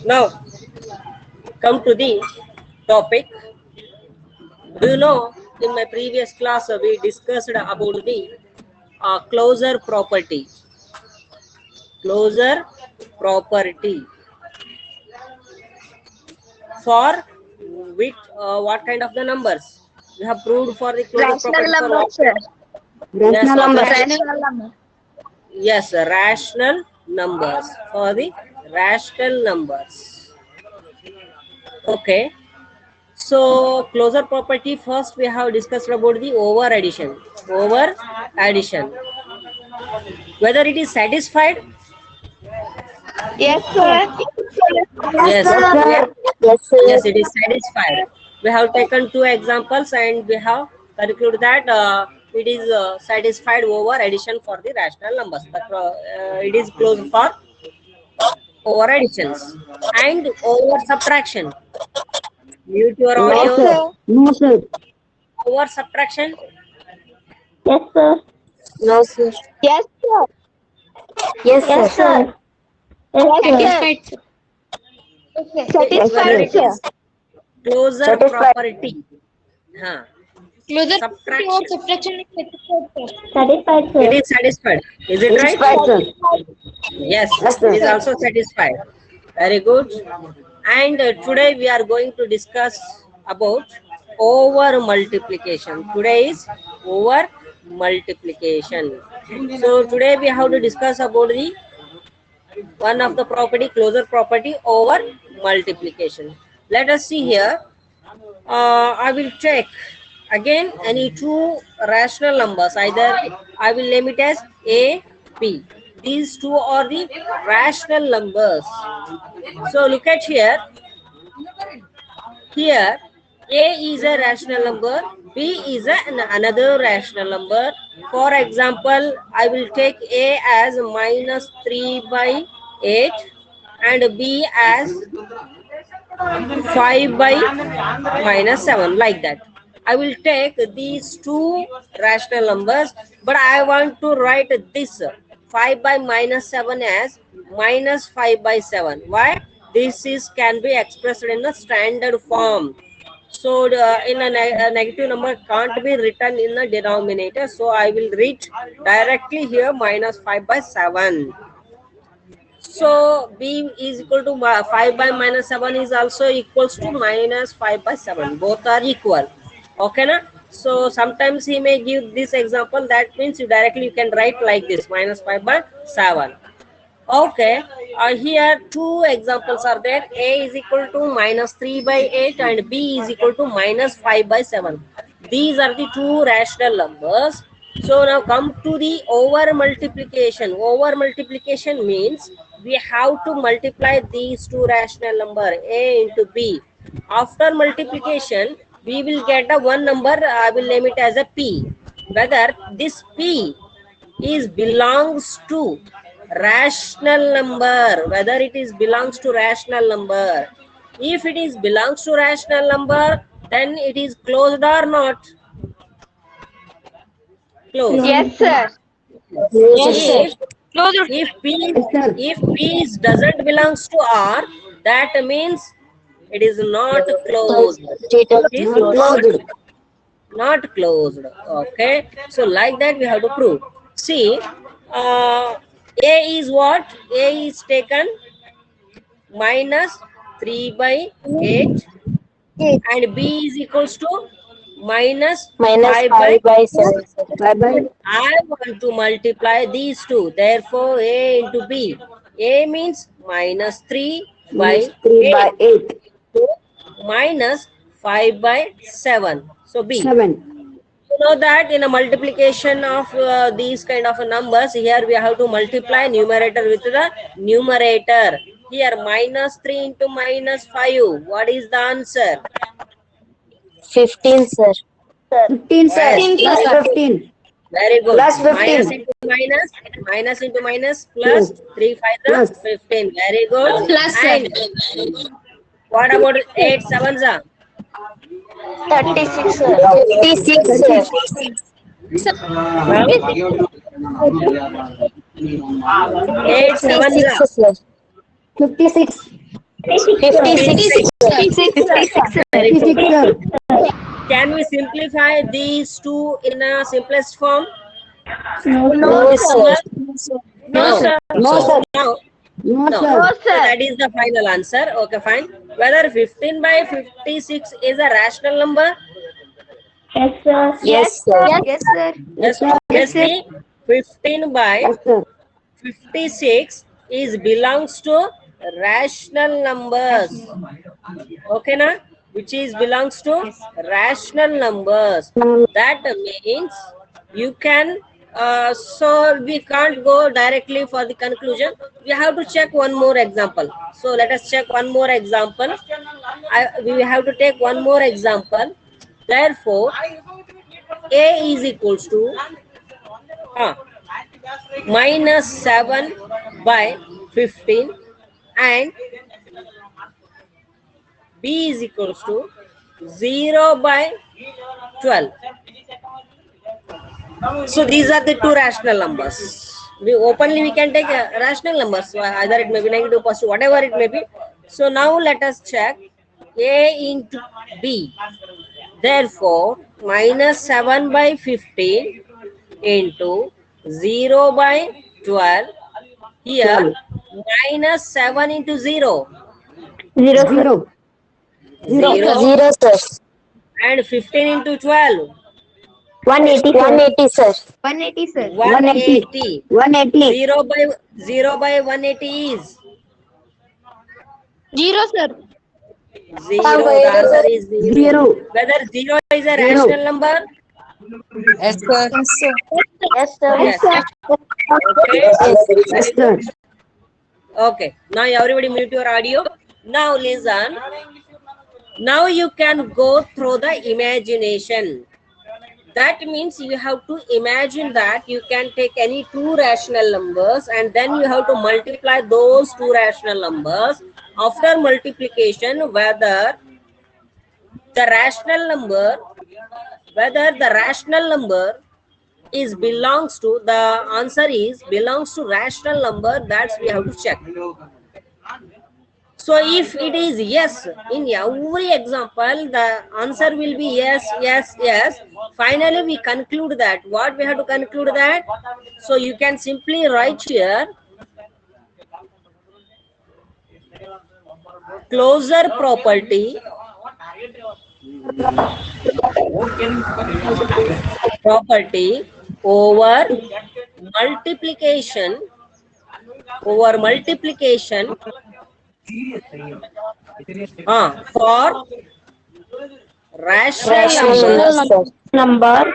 Now come to the topic. Do you know, in my previous class we discussed about the closure property. Closure property for which what kind of the numbers we have proved for the closure Rational property for number, what? sir. Yes, Rational numbers. Rational number. yes, rational numbers, for the rational numbers. Okay. So closure property, first we have discussed about the over addition. Over addition. Whether it is satisfied? Yes, sir. Yes. Yes, sir. Yes, sir. Yes, it is satisfied. We have taken two examples and we have concluded that it is satisfied over addition for the rational numbers. It is closed for over additions and over subtraction. Mute your No, Yes, audio. sir. sir. No, sir. Over subtraction. Yes, sir. No, sir. Yes, sir. Yes, Yes, sir. sir. Yes, sir. Whether Satisfied, it sir. is closure Satisfied. property. Huh. Closure Subtraction. or subtraction is satisfied, sir. It is satisfied. Is it right? Satisfied, sir. Yes, Yes, it is sir. also satisfied. Very good. And today we are going to discuss about over multiplication. Today is over multiplication. So today we have to discuss about the one of the property, closure property over multiplication. Let us see here. I will check again any two rational numbers. Either I will name it as A, B. These two are the rational numbers. So look at here. Here, A is a rational number, B is another rational number. For example, I will take A as minus 3 by 8 and B as 5 by minus 7, like that. I will take these two rational numbers, but I want to write this 5 by minus 7 as minus 5 by 7. Why? This is can be expressed in the standard form. So in a negative number can't be written in the denominator. So I will read directly here minus 5 by 7. So B is equal to 5 by minus 7 is also equals to minus 5 by 7. Both are equal. Okay, na? So sometimes he may give this example. That means you directly you can write like this minus 5 by 7. Okay, here two examples are there. A is equal to minus 3 by 8 and B is equal to minus 5 by 7. These are the two rational numbers. So now come to the over multiplication. Over multiplication means we have to multiply these two rational number A into B. After multiplication, we will get a one number. I will name it as a P. Whether this P is belongs to rational number, whether it is belongs to rational number. If it is belongs to rational number, then it is closed or not? Closed. Yes, sir. If Closure. if P Yes, sir. if P doesn't belongs to R, that means it is not closed. It is Not closed. not closed. Okay, so like that we have to prove. See, A is what? A is taken minus 3 by 8 and B is equals to minus 5 by 7. Bye bye. I want to multiply these two. Therefore, A into B. A means minus 3 by 3 8. by 8. Minus 5 by 7. So B. 7. You know that in a multiplication of these kind of numbers, here we have to multiply numerator with the numerator. Here minus 3 into minus 5. What is the answer? 15, sir. 15, sir. Yes. Plus 15. Very good. Plus 15. Minus into minus, minus into minus, plus 3 5 Plus. 15. Very good. Plus, And what about 8 7s? 36, sir. 56, sir. 8 7s. 56. 56. 56, sir. Can we simplify these two in a simplest form? No, sir. No, sir. No, sir. No. No, No. sir. So that is the final answer. Okay, fine. Whether 15 by 56 is a rational number? Yes, sir. Yes, sir. Yes, sir. Yes, sir. obviously 15 by Yes, sir. 56 is belongs to rational numbers. Okay, na? Which is belongs to rational numbers. That means you can. So we can't go directly for the conclusion. We have to check one more example. So let us check one more example. We have to take one more example. Therefore, A is equals to minus 7 by 15 and B is equals to 0 by 12. So these are the two rational numbers. We can take rational numbers. So either it may be negative, positive, whatever it may be. So now let us check A into B. Therefore, minus 7 by 15 into 0 by 12. Here, minus 7 into 0. 0. 0 sir. and 15 into 12. 180, sir. 180, sir. 180. 180. 0 by 180 is 0, sir. 0. The answer is 0. 0. Whether 0 is a rational number? Yes, sir. Yes, sir. Yes. Okay. Yes, sir. Okay. Now everybody mute your audio. Now listen. Now you can go through the imagination. That means you have to imagine that you can take any two rational numbers and then you have to multiply those two rational numbers. After multiplication, whether the rational number is belongs to, the answer is belongs to rational number, that's we have to check. So if it is yes, in every example, the answer will be yes, yes, yes. Finally, we conclude that. What we have to conclude that? So you can simply write here, closure property over multiplication for rational Number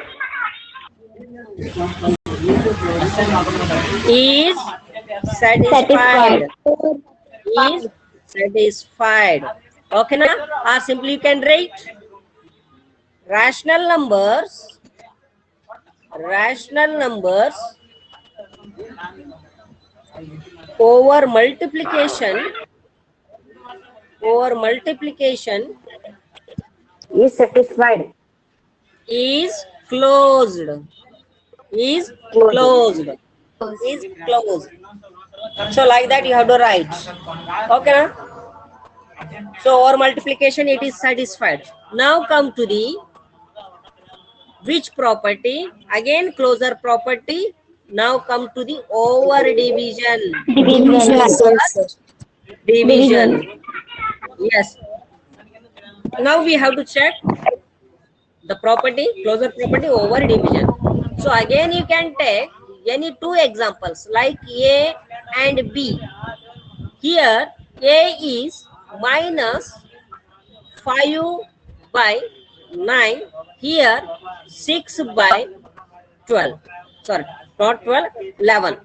is satisfied. Is satisfied. Okay, na? Or simply you can write rational numbers over multiplication is satisfied. is closed. Is closed. So like that you have to write. Okay, na? So over multiplication it is satisfied. Now come to the which property? Again closure property. Now come to the over division. Division. Yes. Now we have to check the property, closure property over division. So again you can take any two examples like A and B. Here A is minus 5 by 9. Here 6 by 12. Sorry, not 12, 11.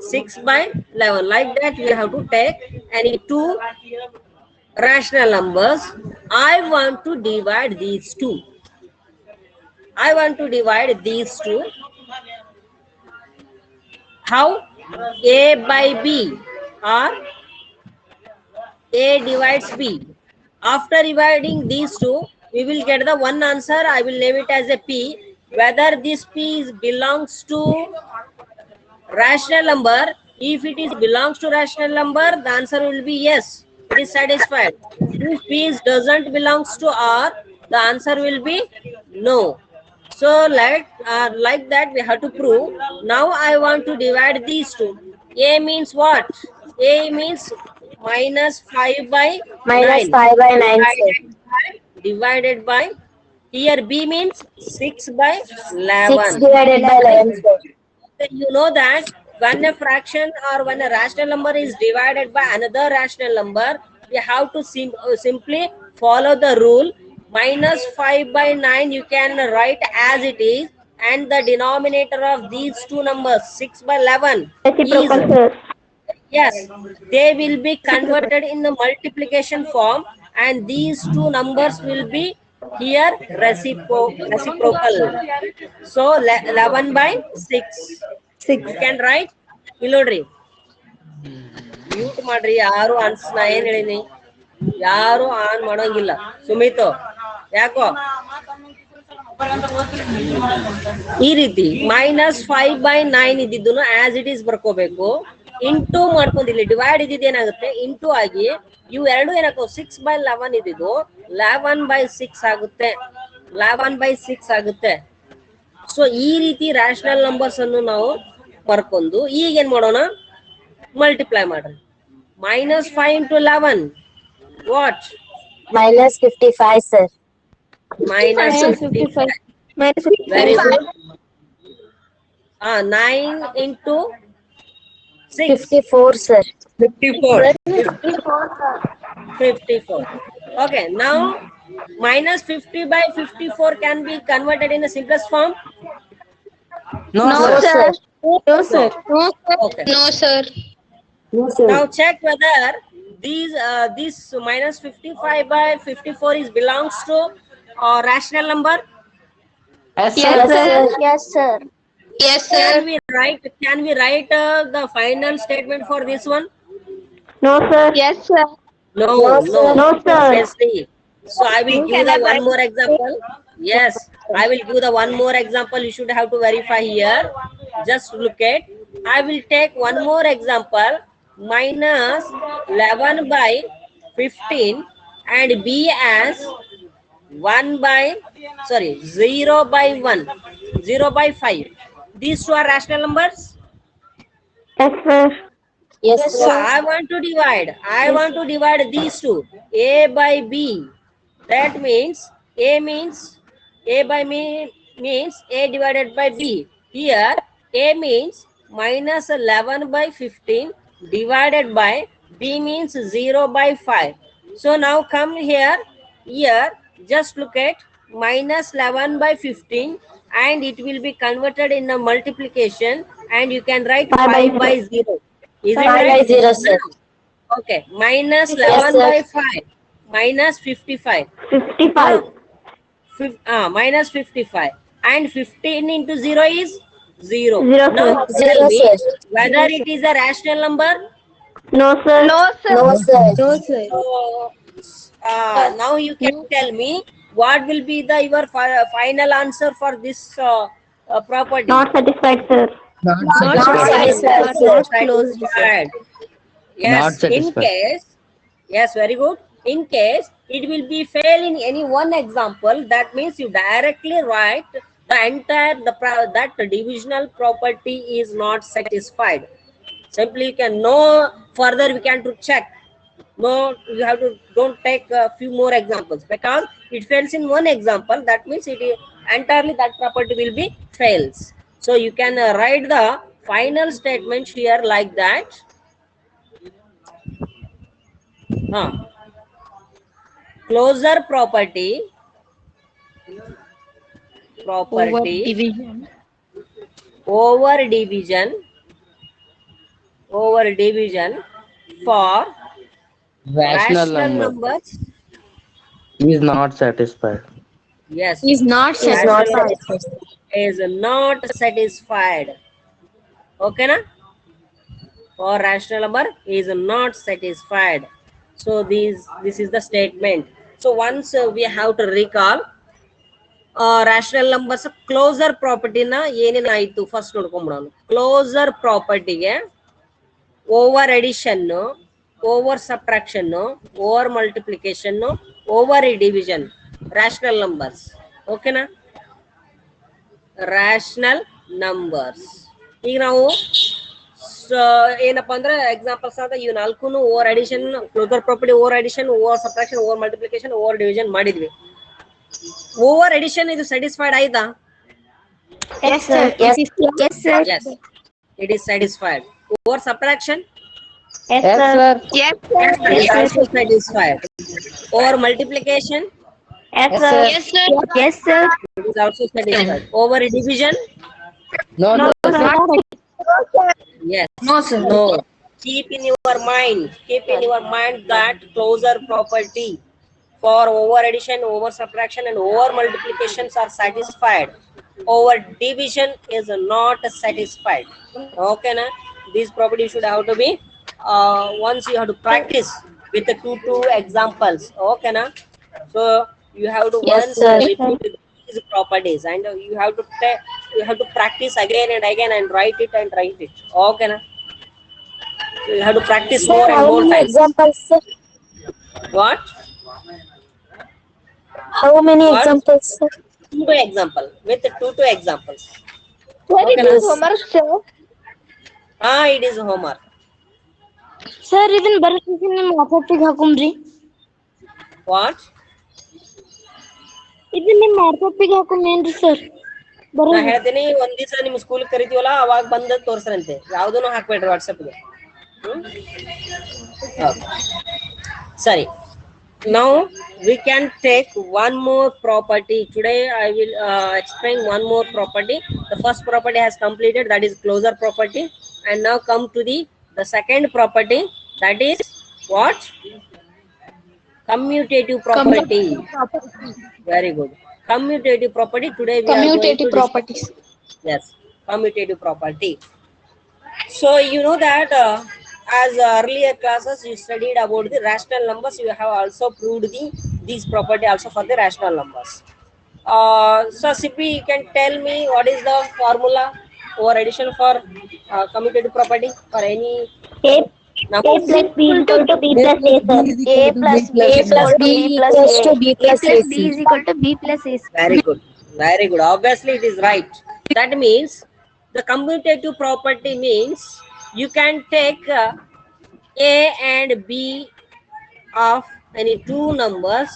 6 by 11. Like that we have to take any two rational numbers. I want to divide these two. How? A by B or A divides B. After dividing these two, we will get the one answer. I will name it as a P. Whether this P belongs to rational number, If it is belongs to rational number, the answer will be yes, it is satisfied. If p doesn't belongs to r, the answer will be no. So like that we have to prove. Now I want to divide these two. A means what? A means minus 5 by Minus 9 5 by 9, sir. divided by here b means 6 by 6 11. divided by 11, sir. You know that when a fraction or when a rational number is divided by another rational number, we have to simply follow the rule. Minus 5 by 9 you can write as it is, and the denominator of these two numbers 6 by 11 is, Reciprocal, sir. yes, they will be converted in the multiplication form, and these two numbers will be here reciprocal. So 11 by 6. 6. You can write. Ilodri mute ಮಾಡ್ರಿ, ಯಾರು ನಾ ಏನ್ ಹೇಳಿನಿ, ಯಾರು on ಮಾಡೋಂಗಿಲ್ಲ. ಸುಮಿತ್ ಯಾಕೋ ಈ ರೀತಿ minus 5 by 9 ಇದ್ದಿದ್ದನ್ನು ಆಸ್ ಇಟ್ ಈಸ್ ಬರ್ಕೋಬೇಕು. ಇಂಟು ಮಾಡ್ಕೊಂಡಿಲ್ಲ, ಡಿವೈಡ್ ಇದ್ದಿದ್ದು ಏನಾಗುತ್ತೆ ಇಂಟು ಆಗಿ ಇವು ಎರಡು ಏನಾಗೋ 6 by 11 ಇದ್ದಿದ್ದು 11 by 6 ಆಗುತ್ತೆ. 11 by 6 ಆಗುತ್ತೆ. ಸೊ ಈ ರೀತಿ ರ್ಯಾಷನಲ್ ನಂಬರ್ಸ್ ಅನ್ನು ನಾವು ಬರ್ಕೊಂಡು ಈಗ ಏನ್ ಮಾಡೋಣ, ಮಲ್ಟಿಪ್ಲೈ ಮಾಡ್ರಿ. minus 5 into 11 what? Minus 55, sir. Minus 55. Minus Very 55. good. 9 into 6. 54, sir. 54. 54. Okay, now minus 50 by 54 can be converted in the simplest form. No, No, sir. sir. No, sir. No, sir. Okay. No, sir. No, sir. Now check whether this minus 55 by 54 is belongs to rational number. Yes, Yes, sir. sir. Yes, sir. Yes, sir. Can we write the final statement for this one? No, sir. Yes, sir. No, No, no, sir. No, sir. Obviously. So I will give the one more example. Yes, I will give the one more example. You should have to verify here. Just look at. I will take one more example. Minus 11 by 15 and b as 1 by 0 by 1, 0 by 5. These two are rational numbers. Yes, sir. Yes, So I want to divide these two, a by b. That means a by me means a divided by b. Here a means minus 11 by 15 divided by b means 0 by 5. So now come here, just look at minus 11 by 15 and it will be converted in a multiplication, and you can write 5 by 0. Is it 5 by right? 0, sir. Okay, minus Yes, 11 sir. by 5 minus 55. 55. Minus 55 and 15 into 0 is 0. 0, Now sir. tell 0, me sir. whether it is a rational number. No, sir. No, sir. No, sir. No, sir. So now you can tell me what will be the your final answer for this property. Not satisfied, sir. Not Not satisfied. satisfied, sir. Not closed, sir. Satisfied. Yes, Not satisfied. in case, yes, very good. In case it will be fail in any one example, that means you directly write the entire that divisional property is not satisfied. Simply you can no further we can to check. No, you have to don't take a few more examples, because it fails in one example. That means it is entirely that property will be fails. So you can write the final statement here like that. Closure property over division for Rational rational number numbers. is not satisfied. Yes, Is not Is not rational satisfied. is not satisfied. Okay na? For rational number is not satisfied. So this is the statement. So once we have to recall rational numbers closure property na ಏನೇನಾಯ್ತು first ನೋಡ್ಕೊಂಡ್ಬಿಡೋಣ. Closure property ಗೆ over addition, over subtraction, over multiplication, over division, rational numbers. ಓಕೆನಾ? Rational numbers. ಈಗ ನಾವು ಏನಪ್ಪಾ ಅಂದ್ರೆ examples ಆದ ಇವ್ ನಾಲ್ಕು over addition, closure property over addition, over subtraction, over multiplication, over division ಮಾಡಿದ್ವಿ. ಓವರ್ ಅಡಿಷನ್ ಇದು ಸ್ಯಾಟಿಸ್ಫೈಡ್ ಆಯ್ತಾ? Yes, sir. Yes. Yes, sir. Yes, it is satisfied. Over subtraction, Yes, Yes, sir. sir. Yes, it is sir. also satisfied. Over multiplication, Yes, Yes, sir. sir. Yes, sir. Yes, sir. it is also satisfied. Over division, No, No, no, sir. sir. yes, No, sir. no. Keep in your mind that closure property for over addition, over subtraction, and over multiplications are satisfied. Over division is not satisfied. Okay, na? These properties should have to be once you have to practice with the two examples. Okay, na? So you have to Yes, once sir. repeat these properties, and you have to practice again and again and write it. Okay, na? So you have to practice more and more times. examples, sir? What? How many What? examples, sir? Two example with two examples. Sir, Okay, it na? is homework, sir. It is homework. Sir, ಇದನ್ನ ಬರೆಸಿ ನಿಮ್ಮ ಲ್ಯಾಪ್ಟಾಪಿಗೆ ಹಾಕೊಂಡ್ರಿ. What? ಇದನ್ನ ನಿಮ್ಮ ಲ್ಯಾಪ್ಟಾಪಿಗೆ ಹಾಕೊಂಡೇನ್ರಿ sir? ನಾ ಹೇಳ್ತೀನಿ, ಒಂದ್ ದಿವಸ ನಿಮ್ ಸ್ಕೂಲ್ ಕರಿತೀವಲ್ಲ ಅವಾಗ ಬಂದ ತೋರ್ಸ್ರಂತೆ. ಯಾವ್ದನ್ನು ಹಾಕ್ಬೇಡ್ರಿ ವಾಟ್ಸಪ್ಗೆ. ಸರಿ. Now we can take one more property. Today I will explain one more property. The first property has completed, that is closure property, and now come to the second property, that is what? Commutative property. Very good. Commutative property. Today we are going to Commutative discuss. properties. Yes, commutative property. So you know that as earlier classes you studied about the rational numbers, you have also proved these property also for the rational numbers. So Sippy, you can tell me what is the formula or addition for commutative property for any A number? plus B equal to B plus A, sir. A plus B equal to B plus A. A plus B is equal to B plus A, sir. Very good. Very good. Obviously, it is right. That means the commutative property means you can take A and B of any two numbers.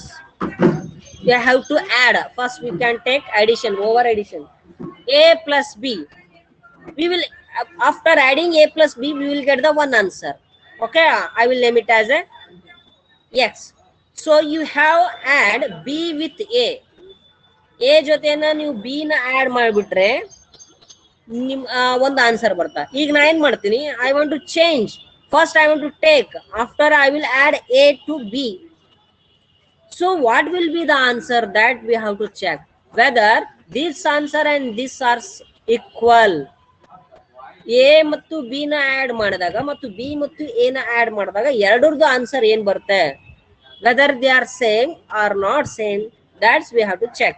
You have to add. First, we can take addition, over addition. A plus B. We will, after adding A plus B, we will get the one answer. Okay, I will name it as a X. So you have add B with A. A ಜೊತೆನ ನೀವು B ನ add ಮಾಡ್ಬಿಟ್ರೆ ನಿಮ್ ಒಂದು answer ಬರ್ತಾ. ಈಗ ನಾ ಏನ್ ಮಾಡ್ತೀನಿ, I want to change. First I want to take, after I will add A to B. So what will be the answer? That we have to check whether this answer and this are equal. A ಮತ್ತು B ನ add ಮಾಡಿದಾಗ ಮತ್ತು B ಮತ್ತು A ನ add ಮಾಡಿದಾಗ ಎರಡರದ್ದು answer ಏನ್ ಬರುತ್ತೆ, whether they are same or not same, that's we have to check.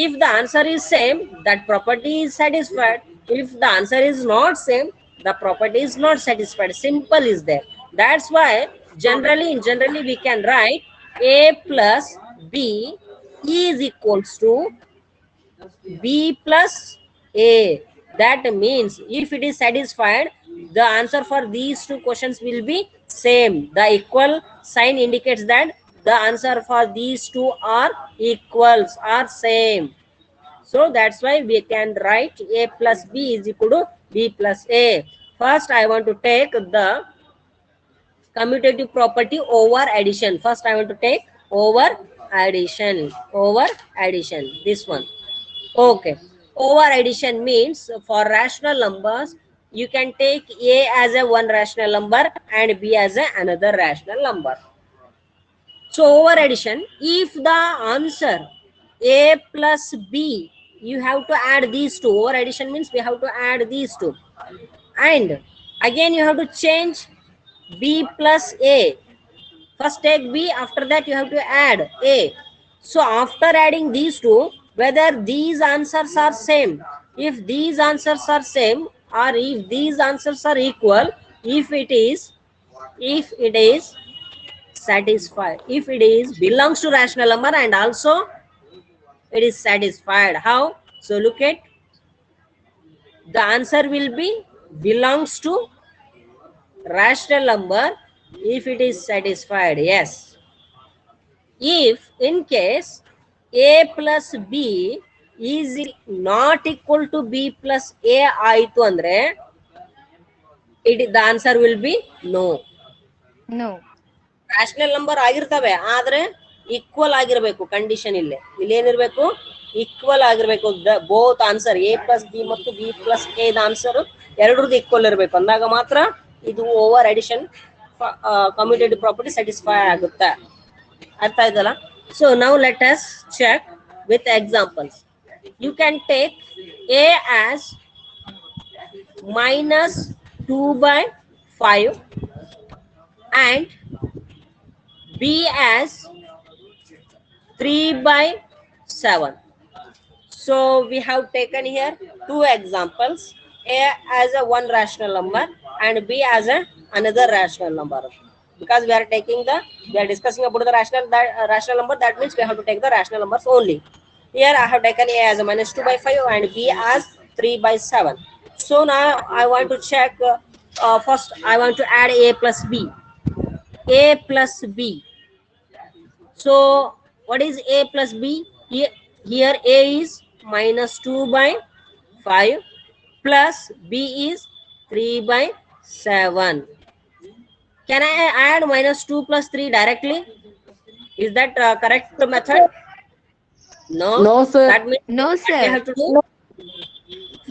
If the answer is same, that property is satisfied. If the answer is not same, the property is not satisfied. Simple is there. That's why generally we can write A plus B is equals to B plus A. That means if it is satisfied, the answer for these two questions will be same. The equal sign indicates that the answer for these two are equals, are same. So that's why we can write A plus B is equal to B plus A. First I want to take the commutative property over addition. First I want to take over addition. This one. Okay. Over addition means for rational numbers, you can take A as a one rational number and B as another rational number. So over addition, if the answer A plus B, you have to add these two. Over addition means we have to add these two. And again you have to change B plus A. First take B, after that you have to add A. So after adding these two, whether these answers are same, if these answers are same or if these answers are equal, if it is satisfied, if it is belongs to rational number and also it is satisfied. How? So look at, the answer will be belongs to rational number if it is satisfied. Yes. If in case a plus b is not equal to b plus a ಆಯ್ತು ಅಂದ್ರೆ the answer will be no. No. Rational number ಆಗಿರ್ತವೆ ಆದ್ರೆ equal ಆಗಿರ್ಬೇಕು. Condition ಇಲ್ಲಿ ಏನಿರ್ಬೇಕು, equal ಆಗಿರ್ಬೇಕು. Both answer A plus B ಮತ್ತು B plus A answer ಎರಡರದ್ದು ಈಕ್ವಲ್ ಇರಬೇಕು. ಅಂದಾಗ ಮಾತ್ರ ಇದು over addition commutative property satisfy ಆಗುತ್ತೆ. ಅರ್ಥ ಆಯ್ತಲ್ಲ? So now let us check with examples. You can take A as -2/5 and b as 3/7. So we have taken here two examples, a as a one rational number and b as a another rational number. Because we are discussing about the rational number, that means we have to take the rational numbers only. Here I have taken a as a -2/5 and b as 3/7. So now I want to check, first I want to add a plus b. A plus b. So what is a plus b? Here a is -2/5 plus b is 3/7. Can I add -2 plus 3 directly? Is that correct method? No. No, sir. That means No, we sir. have to do.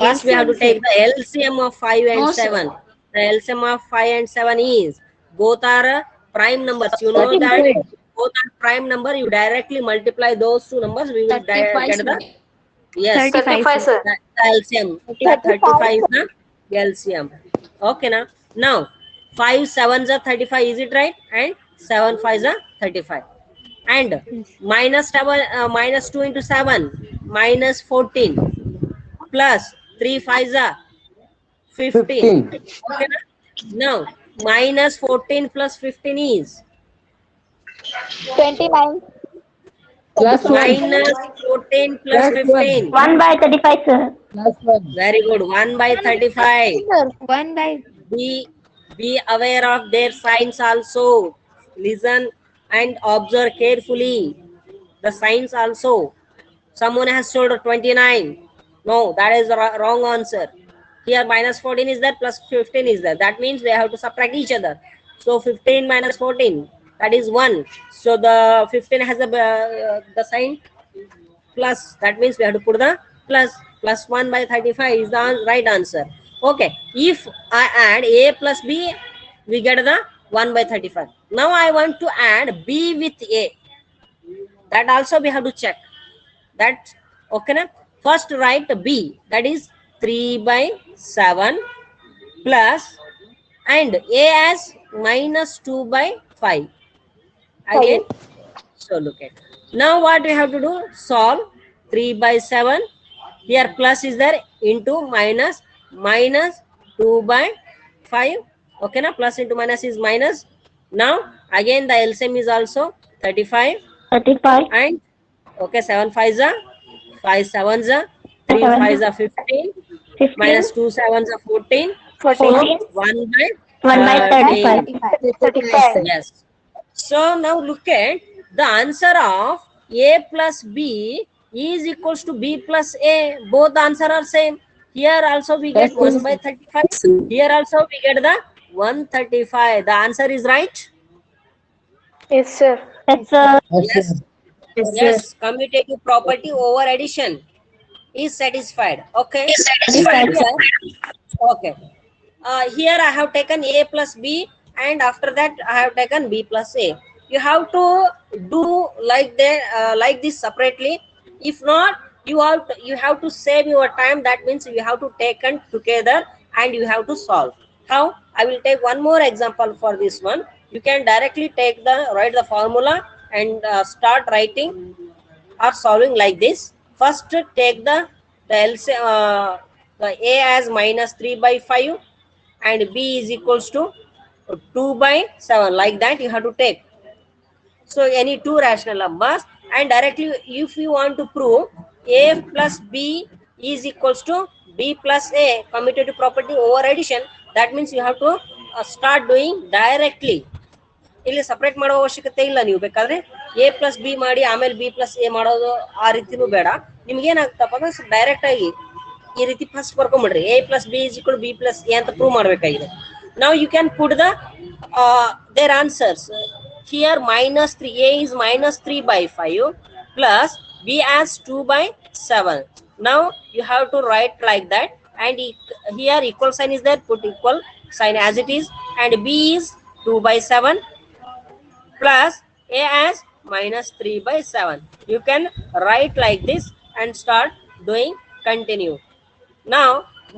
First we have to take the LCM of 5 and 7. The LCM of 5 and 7 is, both are prime numbers. You know that both are prime number. You directly multiply those two numbers. We will get the, yes, 35, sir. the LCM. That 35 is the LCM. Okay, now 5 7s are 35. Is it right? And 7 5s are 35. And -2 into 7 -14 plus 3 5s are 15. Okay, now -14 plus 15 is 29. Plus 1. -14 plus 15. 1/35, sir. Plus 1. Very good. 1/35. 1 by Be aware of their signs also. Listen and observe carefully the signs also. Someone has told 29. No, that is the wrong answer. Here -14 is there, plus 15 is there. That means they have to subtract each other. So 15 minus 14, that is 1. So the 15 has the sign plus. That means we have to put the plus. Plus 1/35 is the right answer. Okay. If I add a plus b, we get the 1/35. Now I want to add b with a. That also we have to check. That okay na? First write b, that is 3/7 plus and a as -2/5 again. So look at, now what we have to do, solve 3/7. Here plus is there, into -2/5. Okay na? Plus into minus is minus. Now again the LCM is also 35 and okay, 7 5s are 5 7s are 3 5s are 15 minus 2 7s are 14. 14. 1/35. Yes. So now look at the answer of a plus b is equals to b plus a. Both answer are same. Here also we get 1/35. Here also we get the 135. The answer is right. Yes, sir. Yes, sir. Yes. Yes. Commutative property over addition is satisfied. Okay. Okay. Here I have taken a plus b, and after that I have taken b plus a. You have to do like this separately. If not, you have to save your time. That means you have to take them together and you have to solve. How? I will take one more example for this one. You can directly write the formula and start writing or solving like this. First take the LCM, the a as -3/5 and B is equals to 2 by 7. Like that you have to take. So any two rational numbers, and directly if you want to prove A plus B is equals to B plus A, commutative property over addition, that means you have to start doing directly. ಇಲ್ಲಿ separate ಮಾಡೋ ಅವಶ್ಯಕತೆ ಇಲ್ಲ. ನೀವು ಬೇಕಾದ್ರೆ A plus B ಮಾಡಿ ಆಮೇಲೆ B plus A ಮಾಡೋದು ಆ ರೀತಿನೂ ಬೇಡ. ನಿಮ್ಗೆ ಏನಾಗ್ತಪ್ಪ ಅಂದ್ರೆ ಡೈರೆಕ್ಟ್ ಆಗಿ ಈ ರೀತಿ ಫಸ್ಟ್ ಬರ್ಕೊಂಡ್ಬಿಡ್ರಿ, A plus B is equal B plus A ಅಂತ ಪ್ರೂವ್ ಮಾಡಬೇಕಾಗಿದೆ. ನಾವು you can put the their answers. Here minus 3, A is minus 3 by 5 plus B as 2 by 7. Now you have to write like that, and here equal sign is there, put equal sign as it is, and B is 2 by 7 plus A as minus 3 by 7. You can write like this and start doing, continue. Now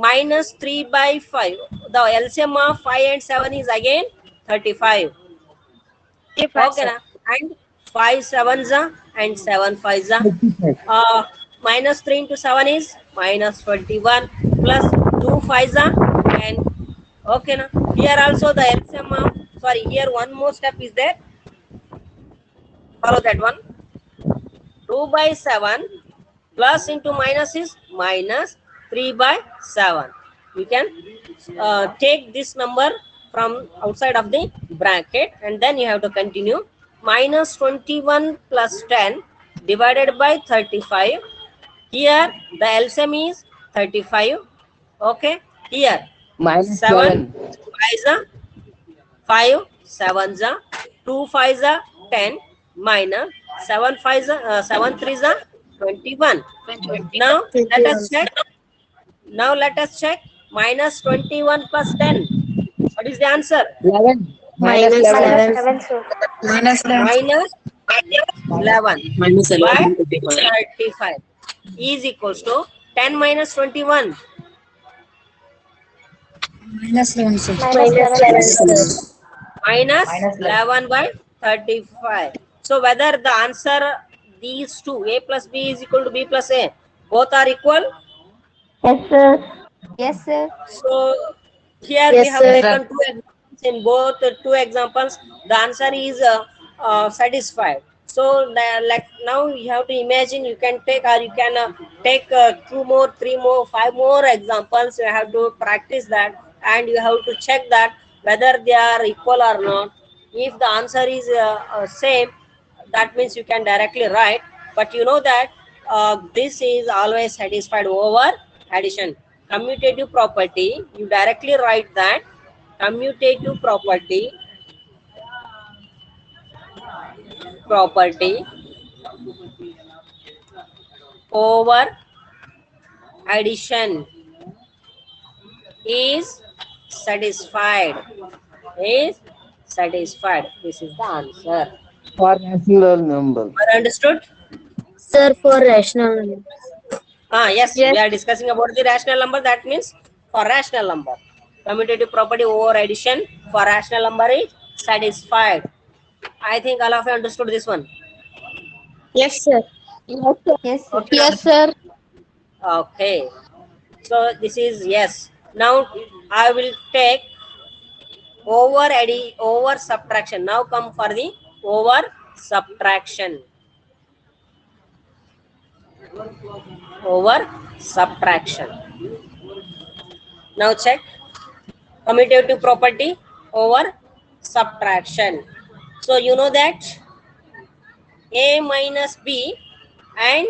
minus 3 by 5, the LCM of 5 and 7 is again 35. Okay, na? And 5 sevens and 7 fives. Minus 3 into 7 is minus 21 plus 2 fives and okay, na? Here also the LCM of, sorry, here one more step is there. Follow that one. 2 by 7 plus into minus is minus 3 by 7. You can take this number from outside of the bracket, and then you have to continue. Minus 21 plus 10 divided by 35. Here the LCM is 35. Okay, here minus 7 7. 5s are 5, 7s are 2 5s are 10 minus 7 5s are 7 3s are 21. Now let us check. Now let us check minus 21 plus 10. What is the answer? 11. Minus 11. 7, sir. Minus 11 Minus by 11. 35 is equals to 10 minus 21. Minus 11, sir. Minus 11 by 35. So whether the answer, these two, A plus B is equal to B plus A, both are equal. Yes, sir. Yes, sir. So here Yes, we have sir. taken two examples. In both two examples, the answer is satisfied. So like now you have to imagine, you can take, or you can take 2 more, 3 more, 5 more examples. You have to practice that, and you have to check that whether they are equal or not. If the answer is same, that means you can directly write. But you know that this is always satisfied over addition. Commutative property, you directly write that commutative property over addition is satisfied. This is the answer. For rational number. Understood? Sir, for rational numbers. Yes, Yes. we are discussing about the rational number. That means for rational number, commutative property over addition for rational number is satisfied. I think all of you understood this one. Yes, sir. Yes, sir. Okay. Yes, sir. Okay, so this is yes. Now I will take over subtraction. Now come for the over subtraction. Now check commutative property over subtraction. So you know that A minus B and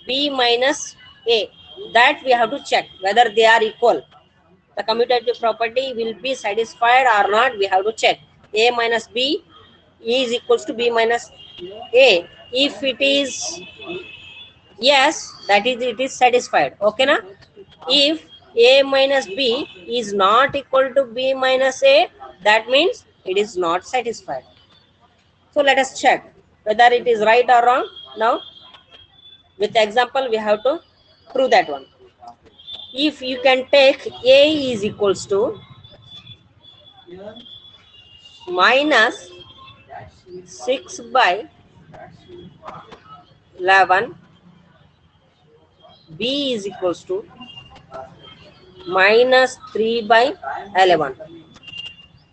B minus A, that we have to check whether they are equal. The commutative property will be satisfied or not, we have to check. A minus B is equals to B minus A. If it is yes, that is, it is satisfied. Okay, na? If A minus B is not equal to B minus A, that means it is not satisfied. So let us check whether it is right or wrong. Now with example we have to prove that one. If you can take A is equals to minus 6 by 11, B is equals to minus 3 by 11.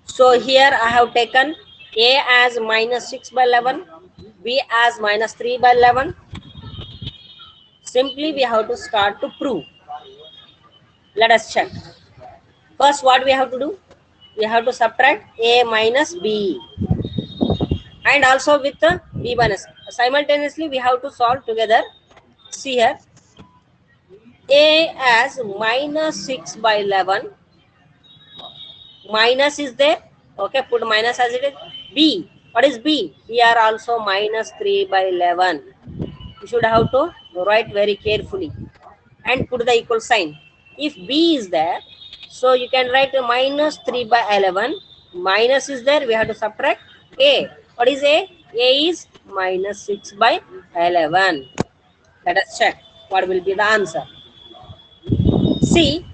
So here I have taken A as minus 6 by 11, B as minus 3 by 11. Simply we have to start to prove. Let us check. First, what we have to do? We have to subtract A minus B, and also with the B minus. Simultaneously, we have to solve together. See here, A as minus 6 by 11. Minus is there. Okay, put minus as it is. B. What is B? Here also minus 3 by 11. You should have to write very carefully and put the equal sign. If B is there, so you can write a minus 3 by 11. Minus is there, we have to subtract A. What is A? A is minus 6 by 11. Let us check what will be the answer. See,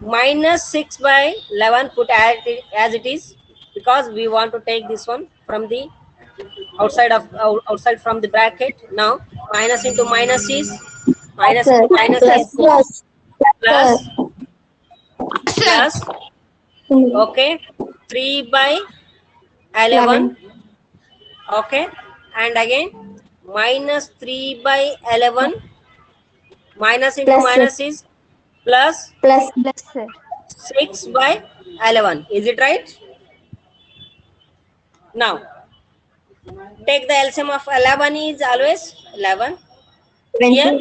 minus 6 by 11 put as it is, because we want to take this one from the outside from the bracket. Now minus into minus is minus into minus is plus plus. Okay, 3 by 11. Okay, and again minus 3 by 11. Minus into Plus, minus is plus Plus, sir. 6 by 11. Is it right? Now take the LCM of 11 is always 11. Here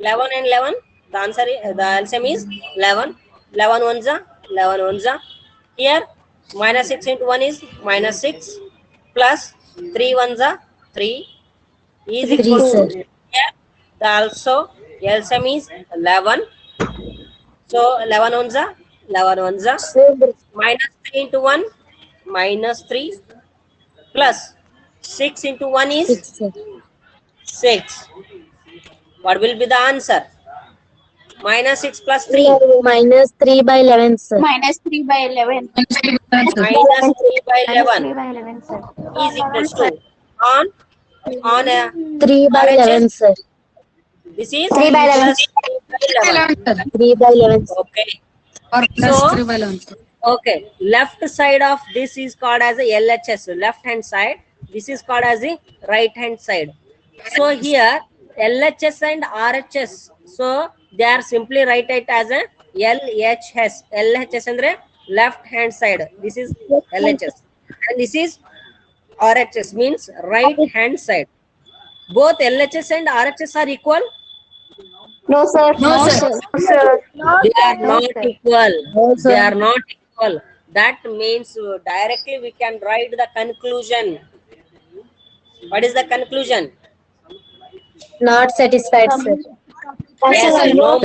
11 and 11, the answer is, the LCM is 11. 11 ones are 11 ones are. Here minus 6 into 1 is minus 6, plus 3 ones are 3 is equal to, here the also LCM is 11. So 11 ones are 11 ones are, minus 3 into 1 minus 3, plus 6 into 1 is 6. What will be the answer? Minus 6 plus 3. Minus 3 by 11, sir. Minus 3 by 11. Minus 3 by 11 3 by 11, sir. is equals to on a 3 by 11, sir. this is 3 by 11. plus 3 by 11. 3 by 11, sir. Okay. So okay, left side of this is called as a LHS, left hand side. This is called as the right hand side. So here LHS and RHS, so they are simply write it as a LHS. LHS andre left hand side. This is LHS and this is RHS, means right hand side. Both LHS and RHS are equal. No, sir. No, sir. They are not equal. No, sir. They are not equal. That means directly we can write the conclusion. What is the conclusion? Not satisfied, sir. Yes, no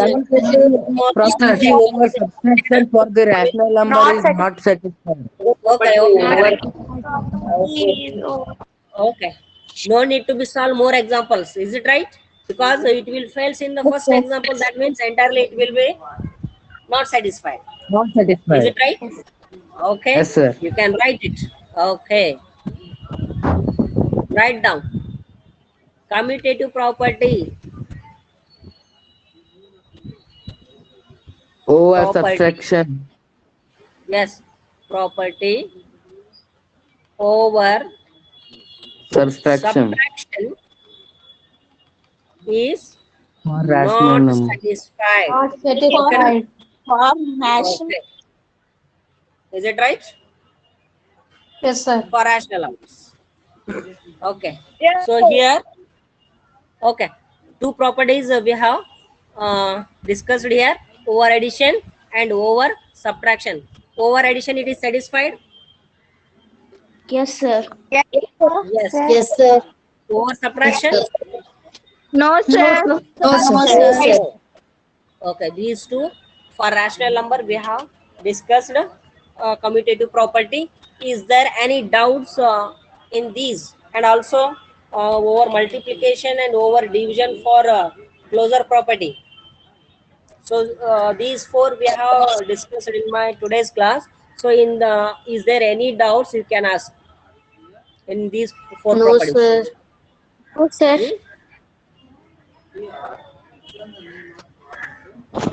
more. Property over subtraction for the rational number is not satisfied. Okay, okay. No need to be solve more examples. Is it right? Because it will fails in the first example. That means entirely it will be not satisfied. Not Is satisfied. it right? Okay. Yes, sir. You can write it. Okay. Write down. Commutative property. Over Property. subtraction. Yes. Property over Subtraction. subtraction is For rational not number. satisfied. Satisfied. Okay. Is it right? Yes, sir. For rational numbers. Okay. So here, okay, two properties we have discussed here: over addition and over subtraction. Over addition, it is satisfied. Yes, sir. Yes. Yes, sir. Over subtraction. No, sir. No, sir. Okay, these two for rational number we have discussed commutative property. Is there any doubts in these? And also over multiplication and over division for closure property. So these four we have discussed in my today's class. So in the, is there any doubts you can ask in these four No, properties? sir. No, sir. Hmm?